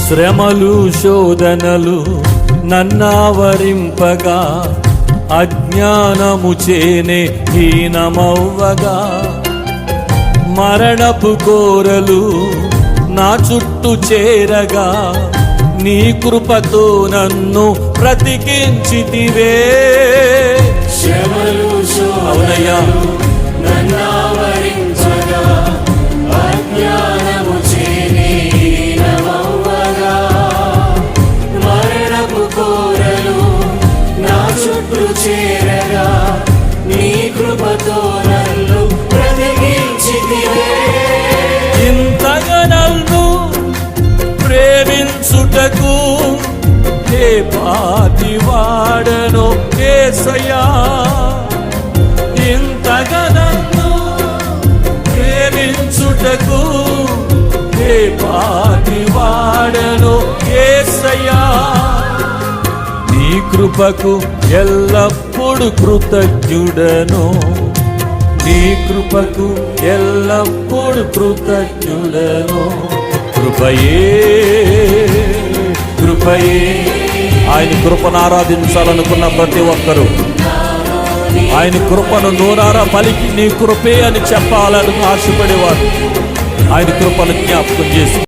శ్రమలు శోధనలు నన్నావరింపగా, అజ్ఞానము చేనే హీనమవ్వగా, మరణపు కోరలు నా చుట్టూ చేరగా, నీ కృపతో నన్ను బ్రతికించితివే. శ్రమలు అవునయ్యా, నన్నావరించగా, అజ్ఞానము చేనే హీనమవ్వగా, మరణపు కోరలు నా చుట్టూ చేరగా, నీ కృపతో నన్ను బ్రతికించితివే. ఇంతగా నన్ను ప్రేమించుటకు ఏ పాటి వాడనో యేసయ్యా, ఇంతగా నన్ను ప్రేమించుటకు ఏ పాటి వాడనో యేసయ్యా, నీ కృపకు ఎల్లప్పుడు కృతజ్ఞుడను, నీ కృపకు ఎల్లప్పుడు కృతజ్ఞుడను. కృపయే కృపయే. ఆయన కృపను ఆరాధించాలనుకున్న ప్రతి ఒక్కరూ ఆయన కృపను నోరారా పలికి నీ కృపే అని చెప్పాలని ఆశపడేవారు. ఆయన కృపను జ్ఞాపకం చేసి